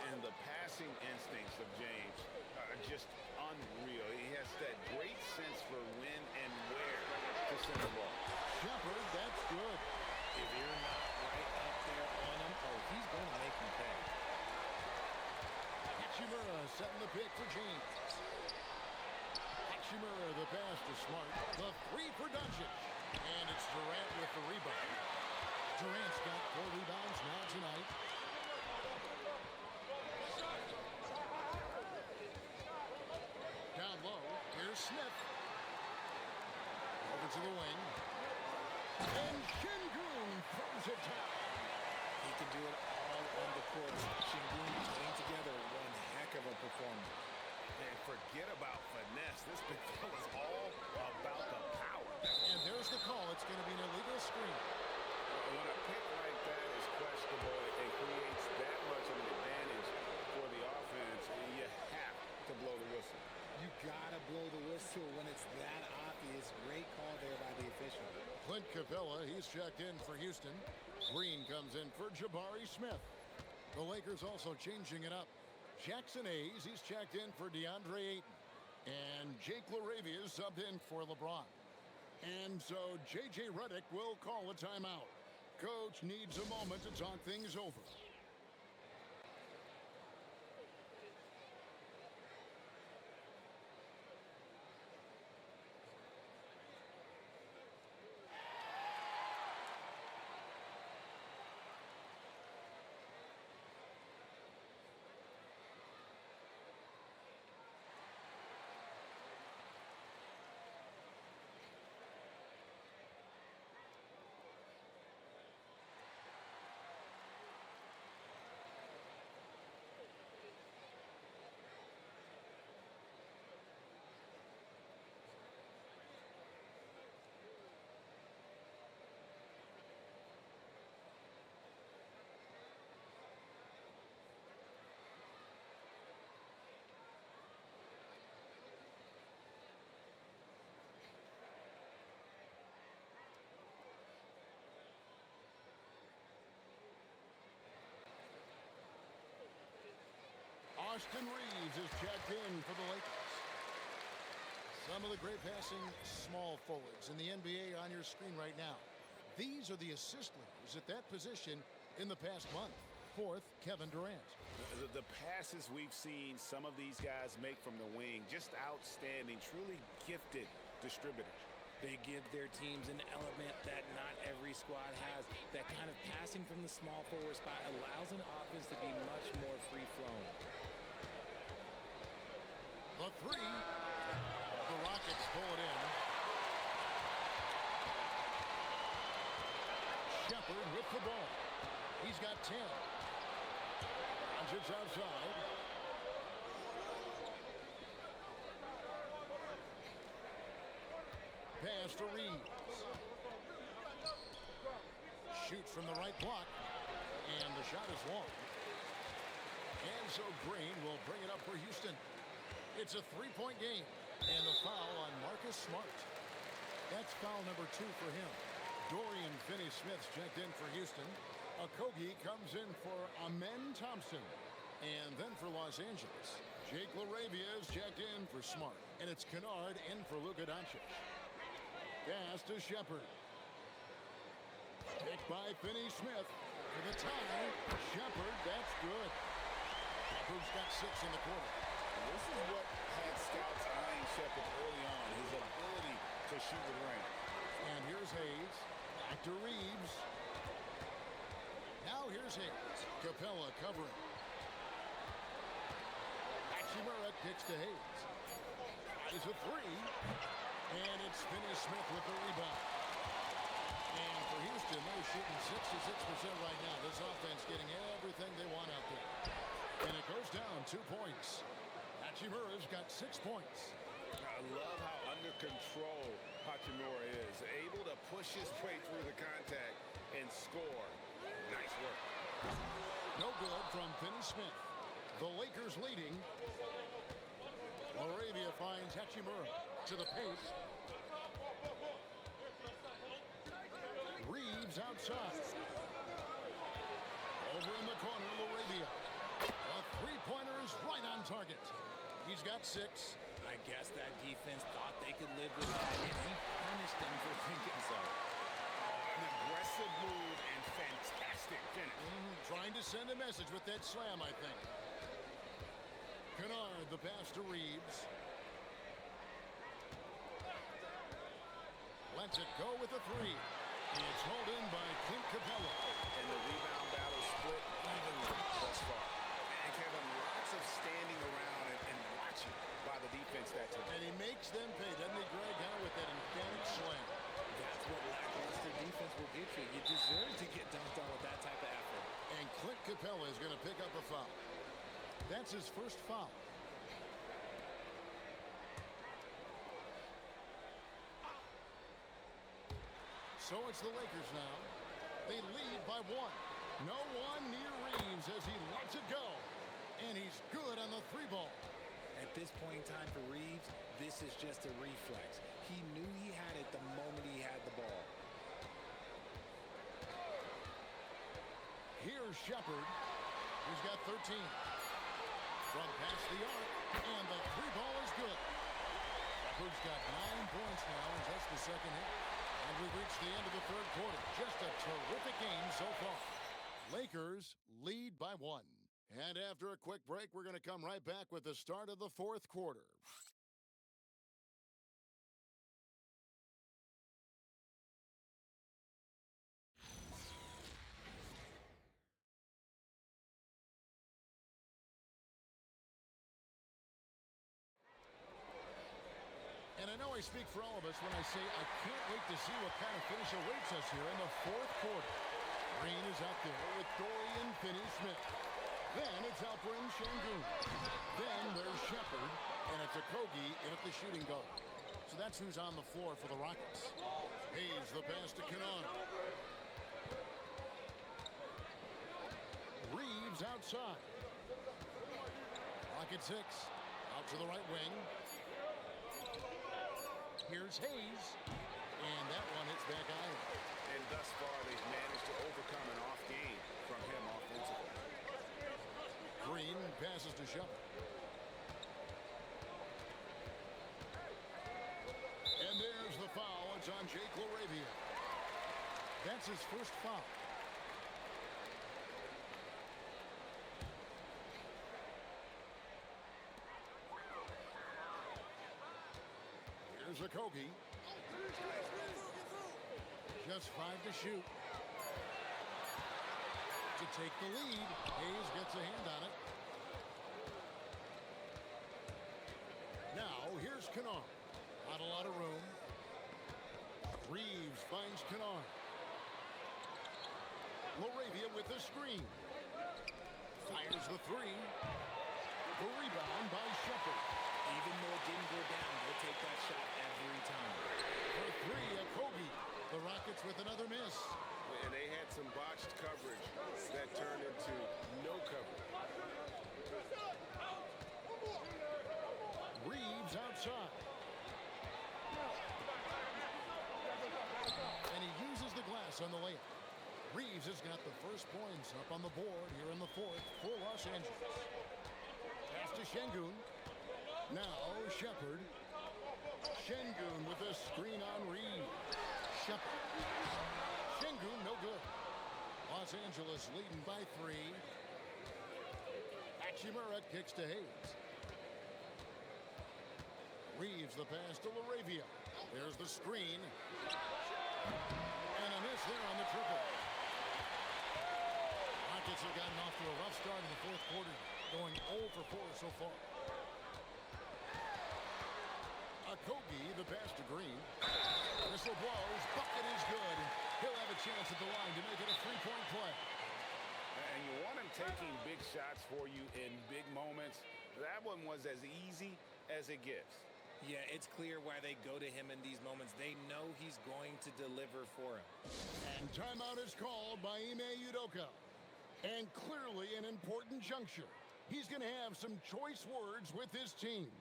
And the passing instincts of James are just unreal. He has that great sense for when and where to send the ball.
Shepard, that's good.
If you're not right up there on him, oh, he's going to make him pay.
Hachimura setting the pick for James. Hachimura, the pass to Smart. The 3 for Doncic. And it's Durant with the rebound. Durant's got 4 rebounds now tonight. Down low, here's Smith. Over to the wing. And Şengün throws it down.
He can do it all on the court. Şengün putting together one heck of a performance.
And forget about finesse. This big fella's all about the power.
And there's the call. It's going to be an illegal screen.
When a pick like that is questionable, it creates that much of an advantage for the offense, and you have to blow the whistle.
You gotta blow the whistle when it's that obvious. Great call there by the official.
Clint Capella, he's checked in for Houston. Green comes in for Jabari Smith. The Lakers also changing it up. Jackson Hayes, he's checked in for DeAndre Ayton. And Jake LaRavia is subbed in for LeBron. And so J.J. Redick will call a timeout. Coach needs a moment to talk things over. Austin Reeves is checked in for the Lakers. Some of the great passing small forwards in the NBA on your screen right now. These are the assist leaders at that position in the past month. Fourth, Kevin Durant.
The passes we've seen some of these guys make from the wing, just outstanding, truly gifted distributors.
They give their teams an element that not every squad has. That kind of passing from the small forward spot allows an offense to be much more free-flowing.
The three. The Rockets pull it in. Shepard with the ball. He's got 10. Doncic outside. Pass to Reeves. Shoots from the right block. And the shot is long. And so Green will bring it up for Houston. It's a three-point game. And the foul on Marcus Smart. That's foul number 2 for him. Dorian Finney-Smith's checked in for Houston. Okogie comes in for Amen Thompson. And then for Los Angeles, Jake LaRavia is checked in for Smart. And it's Kennard in for Luka Dončić. Pass to Shepard. Picked by Finney-Smith. For the tie, Shepard, that's good. Shepard's got 6 in the quarter.
This is what had scouts eyeing Shepard early on, his ability to shoot the ring. And
here's Hayes. Back to Reeves. Now here's Hayes. Capella covering. Hachimura kicks to Hayes. Tries a 3. And it's Finney-Smith with the rebound. And for Houston, they're shooting 66% right now. This offense getting everything they want out there. And it goes down 2 points. Hachimura's got 6 points.
I love how under control Hachimura is. Able to push his way through the contact and score. Nice work.
No good from Finney-Smith. The Lakers leading. LaRavia finds Hachimura to the pace. Reeves outside. Over in the corner, LaRavia. A three-pointer is right on target. He's got 6.
I guess that defense thought they could live with that, and he punished them for thinking so.
An aggressive move and fantastic finish.
Trying to send a message with that slam, I think. Kennard, the pass to Reeves. Lets it go with a 3. It's hauled in by Clint Capella.
And the rebound battle split evenly thus far. And Kevin, lots of standing around and watching by the defense that time.
And he makes them pay, doesn't he, Greg? Kind of with that emphatic slam.
That's what lackluster defense will get you. You deserve to get dunked on with that type of effort.
And Clint Capella is going to pick up a foul. That's his first foul. So it's the Lakers now. They lead by 1. No one near Reeves as he lets it go. And he's good on the 3 ball.
At this point in time for Reeves, this is just a reflex. He knew he had it the moment he had the ball.
Here's Shepard. He's got 13. From past the arc, and the 3 ball is good. Shepard's got 9 points now in just the second hit. And we've reached the end of the 3rd quarter. Just a terrific game so far. Lakers lead by 1. And after a quick break, we're going to come right back with the start of the 4th quarter. And I know I speak for all of us when I say I can't wait to see what kind of finish awaits us here in the 4th quarter. Green is out there with Dorian Finney-Smith. Then it's Alperen Şengün. Then there's Shepard, and it's Okogie in at the shooting guard. So that's who's on the floor for the Rockets. Hayes, the pass to Kennard. Reeves outside. Rocket 6. Out to the right wing. Here's Hayes. And that one hits back iron.
And thus far, they've managed to overcome an off game from him offensively.
Green passes to Shepard. And there's the foul. It's on Jake LaRavia. That's his first foul. Here's Okogie. Just 5 to shoot. To take the lead, Hayes gets a hand on it. Now, here's Kennard. Not a lot of room. Reeves finds Kennard. Laravia with the screen. Fires the three. The rebound by Shepard.
Even though it didn't go down, they'll take that shot every time.
For three, Kobe. The Rockets with another miss.
And they had some botched coverage that turned into no coverage.
Reeves outside. And he uses the glass on the layup. Reeves has got the first points up on the board here in the fourth for Los Angeles. Pass to Şengün. Now Shepard. Şengün with a screen on Reeves. Shepard. Şengün no good. Los Angeles leading by 3. Hachimura kicks to Hayes. Reeves the pass to Laravia. There's the screen. And a miss there on the triple. Rockets have gotten off to a rough start in the fourth quarter, going 0 for 4 so far. Kobe, the pass to Green. Whistle blows. Bucket is good. He'll have a chance at the line to make it a 3-point play.
And you want him taking big shots for you in big moments. That one was as easy as it gets.
Yeah, it's clear why they go to him in these moments. They know he's going to deliver for him.
And timeout is called by Ime Udoka. And clearly an important juncture. He's going to have some choice words with his team.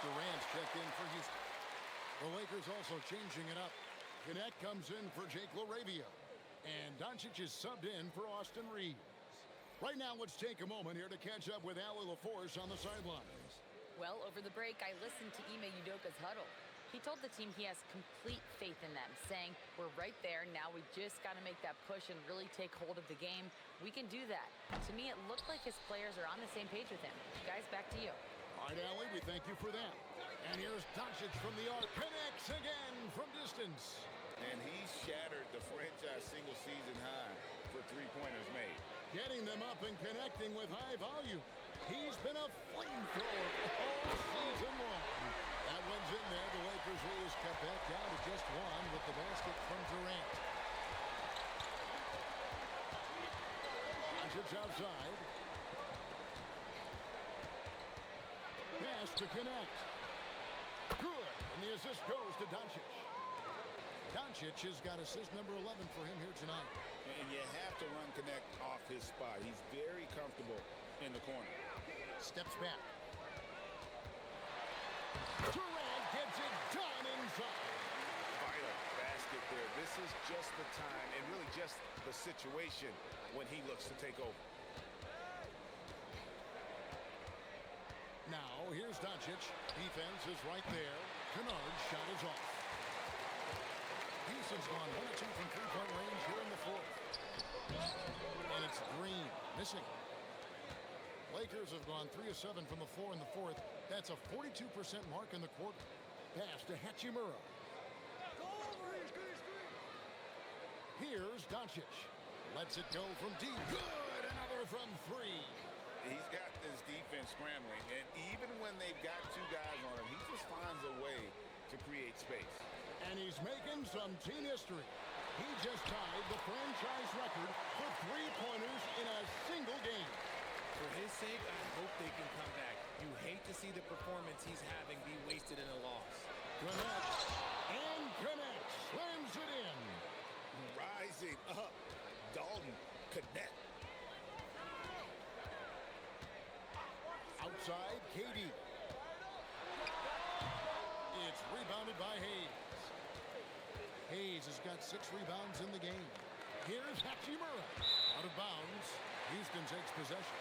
Durant checked in for Houston. The Lakers also changing it up. Connect comes in for Jake Laravia. And Doncic is subbed in for Austin Reeves. Right now, let's take a moment here to catch up with Allie LaForce on the sidelines.
Well, over the break, I listened to Ime Udoka's huddle. He told the team he has complete faith in them, saying, we're right there, now we just got to make that push and really take hold of the game. We can do that. To me, it looked like his players are on the same page with him. Guys, back to you.
All right, Allie, we thank you for that. And here's Doncic from the arc. Connects again from distance.
And he shattered the franchise single-season high for three-pointers made.
Getting them up and connecting with high volume. He's been a flamethrower all season long. That one's in there. The Lakers lead is cut back down to just 1 with the basket from Durant. Doncic outside. Pass to connect. Good. And the assist goes to Doncic. Doncic has got assist number 11 for him here tonight.
And you have to run connect off his spot. He's very comfortable in the corner.
Steps back. Durant gets it done inside.
Vital basket there. This is just the time and really just the situation when he looks to take over.
Now, here's Doncic. Defense is right there. Kennard's shot is off. Houston's gone 1 of 2 from three-point range here in the fourth. And it's Green missing. Lakers have gone 3 of 7 from the floor in the fourth. That's a 42% mark in the quarter. Pass to Hachimura. Here's Doncic. Lets it go from deep. Good. Another from 3.
He's got this defense scrambling, and even when they've got 2 guys on him, he just finds a way to create space.
And he's making some team history. He just tied the franchise record for three-pointers in a single game.
For his sake, I hope they can come back. You hate to see the performance he's having be wasted in a loss.
Connects and connects. Slams it in.
Rising up. Dalton connect.
Outside, KD. It's rebounded by Hayes. Hayes has got 6 rebounds in the game. Here's Hachimura. Out of bounds. Houston takes possession.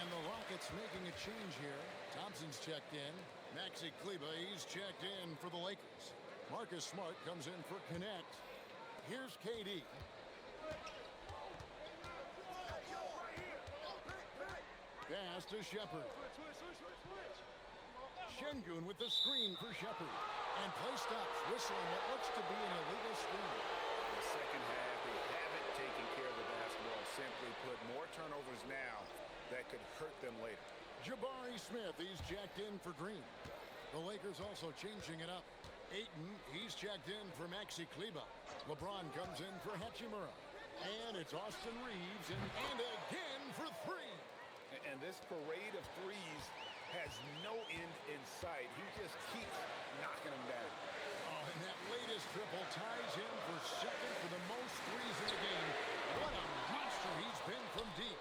And the Rockets making a change here. Thompson's checked in. Maxi Kleber, he's checked in for the Lakers. Marcus Smart comes in for connect. Here's KD. Pass to Shepard. Şengün with the screen for Shepard. And play stops, whistling what looks to be an illegal screen.
The second half, they haven't taken care of the basketball. Simply put, more turnovers now that could hurt them later.
Jabari Smith, he's checked in for Green. The Lakers also changing it up. Ayton, he's checked in for Maxi Kleber. LeBron comes in for Hachimura. And it's Austin Reeves, and again for 3.
And this parade of threes has no end in sight. He just keeps knocking them down.
Oh, and that latest triple ties him for second for the most threes in the game. What a monster he's been from deep.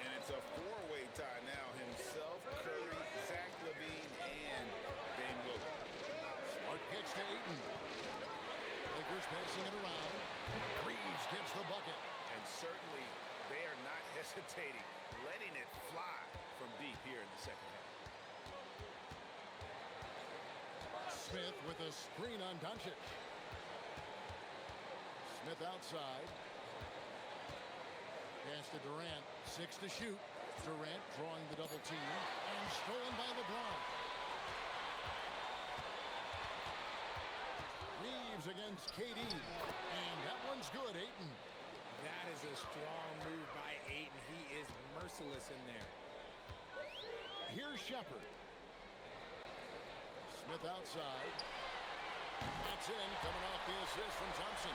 And it's a 4-way tie now. Himself, Curry, Zach LaVine, and Dame Lillard.
Smart pitch to Ayton. Lakers passing it around. Reeves gets the bucket.
And certainly they are not hesitating, letting it fly from deep here in the second half.
Smith with a screen on Doncic. Smith outside. Pass to Durant. 6 to shoot. Durant drawing the double team. And stolen by LeBron. Reeves against KD. And that one's good. Ayton.
That is a strong move by Ayton. He is merciless in there.
Here's Shepard. Smith outside. That's in, coming off the assist from Thompson.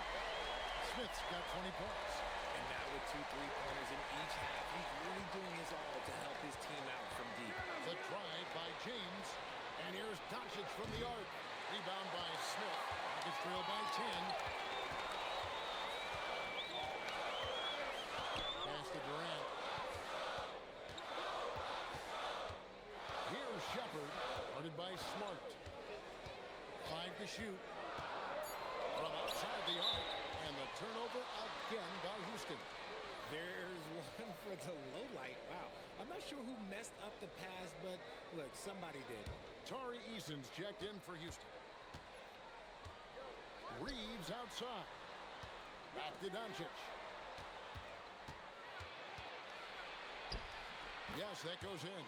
Smith's got 20 points.
And now with 2 3-pointers in each half, he's really doing his all to help his team out from deep.
The drive by James. And here's Doncic from the arc. Rebound by Smith. Rockets trail by 10. Pass to Durant. Here's Shepard. Guarded by Smart. 5 to shoot. From outside the arc. And the turnover again by Houston.
There's one for the low light. Wow. I'm not sure who messed up the pass, but look, somebody did.
Tari Eason's checked in for Houston. Reeves outside. Back to Doncic. Yes, that goes in.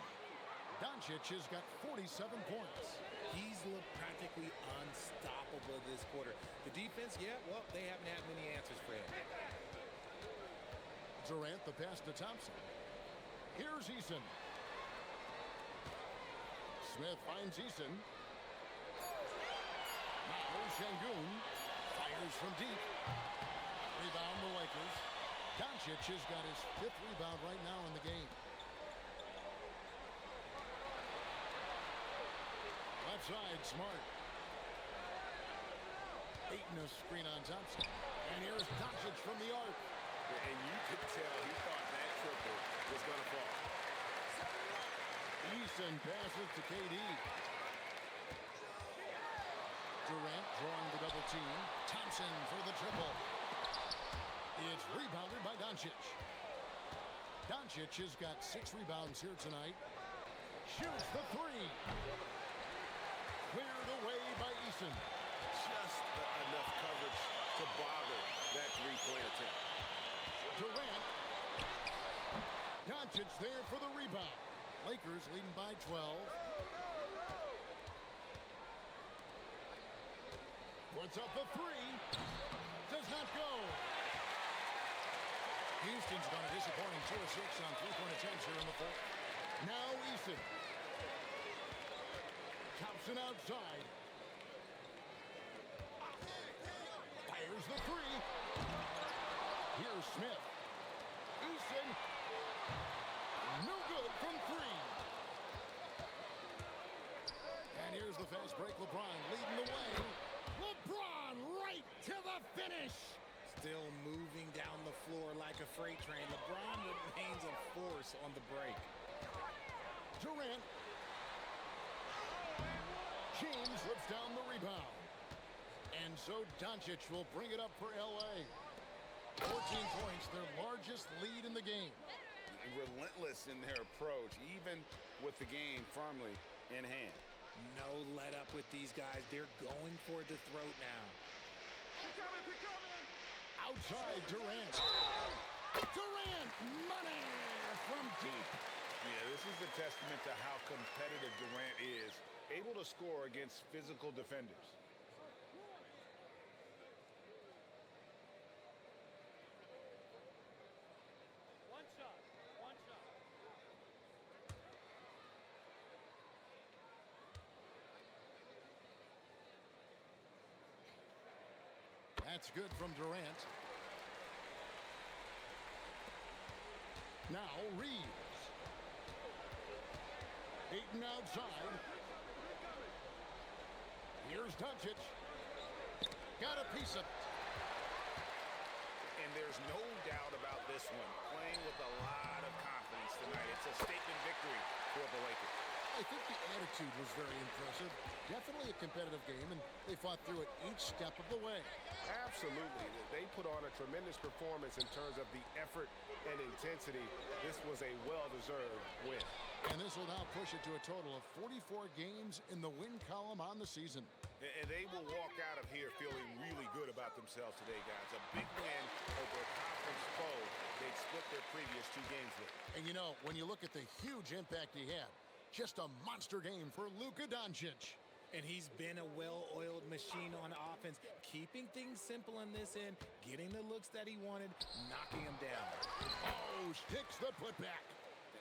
Doncic has got 47 points.
He's looked practically unstoppable this quarter. The defense, yeah, well, they haven't had many answers for him.
Durant, the pass to Thompson. Here's Eason. Smith finds Eason. Now Şengün fires from deep. Rebound the Lakers. Doncic has got his 5th rebound right now in the game. Left side, Smart. Ayton a screen on Thompson. And here's Doncic from the arc.
And you could tell he thought that triple was going to fall.
Eason passes to KD. Durant drawing the double team. Thompson for the triple. It's rebounded by Doncic. Doncic has got 6 rebounds here tonight. Shoots the 3. Cleared away by Eason.
Just enough coverage to bother that three-point attempt.
Durant. Doncic there for the rebound. Lakers leading by 12. Puts up the 3. Does not go. Houston's got a disappointing 2 of 6 on 3-point attempts here in the fourth. Now Eason. Thompson outside. Fires the 3. for Smith. Houston. No good from three. And here's the fast break. LeBron leading the way. LeBron right to the finish.
Still moving down the floor like a freight train. LeBron remains a force on the break.
Durant. James slips down the rebound. And so Doncic will bring it up for L.A. 14 points, their largest lead in the game.
Relentless in their approach, even with the game firmly in hand.
No let up with these guys. They're going for the throat now.
Outside Durant. Durant, money from deep.
Yeah, this is a testament to how competitive Durant is, able to score against physical defenders.
One shot.
That's good from Durant. Now Reeves. Ayton outside. Here's Doncic. Got a piece of it.
And there's no doubt about this one. Playing with a lot of confidence tonight. It's a statement victory for the Lakers.
I think the attitude was very impressive. Definitely a competitive game, and they fought through it each step of the way.
Absolutely. They put on a tremendous performance in terms of the effort and intensity. This was a well-deserved win.
And this will now push it to a total of 44 games in the win column on the season.
And they will walk out of here feeling really good about themselves today, guys. A big win over a conference foe they'd split their previous two games with.
And you know, when you look at the huge impact he had, just a monster game for Luka Dončić.
And he's been a well-oiled machine on offense, keeping things simple in this end, getting the looks that he wanted, knocking them down.
Oh, sticks the putback.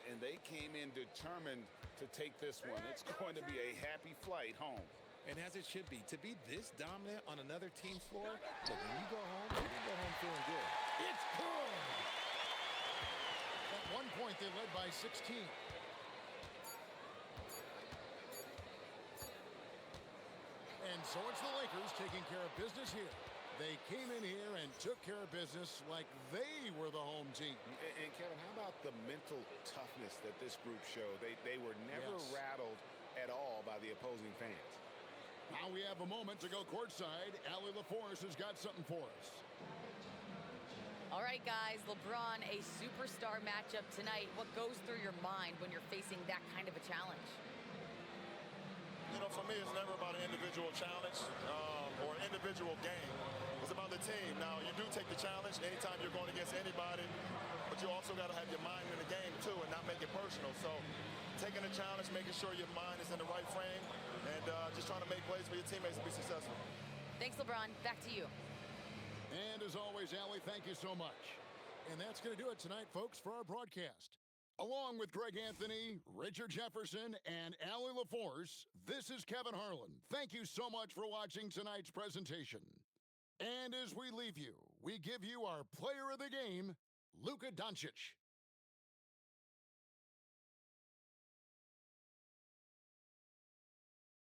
And they came in determined to take this one. It's going to be a happy flight home.
And as it should be, to be this dominant on another team's floor, look, when you go home feeling good.
It's good. At one point, they led by 16. And so it's the Lakers taking care of business here. They came in here and took care of business like they were the home team.
And Kevin, how about the mental toughness that this group showed? They were never rattled at all by the opposing fans.
Now we have a moment to go courtside. Allie LaForce has got something for us.
All right, guys, LeBron, a superstar matchup tonight. What goes through your mind when you're facing that kind of a challenge?
You know, for me, it's never about an individual challenge or an individual game. It's about the team. Now, you do take the challenge anytime you're going against anybody, but you also got to have your mind in the game, too, and not make it personal. So taking the challenge, making sure your mind is in the right frame, and just trying to make plays for your teammates to be successful.
Thanks, LeBron. Back to you.
And as always, Allie, thank you so much. And that's going to do it tonight, folks, for our broadcast. Along with Greg Anthony, Richard Jefferson, and Allie LaForce, this is Kevin Harlan. Thank you so much for watching tonight's presentation. And as we leave you, we give you our player of the game, Luka Dončić.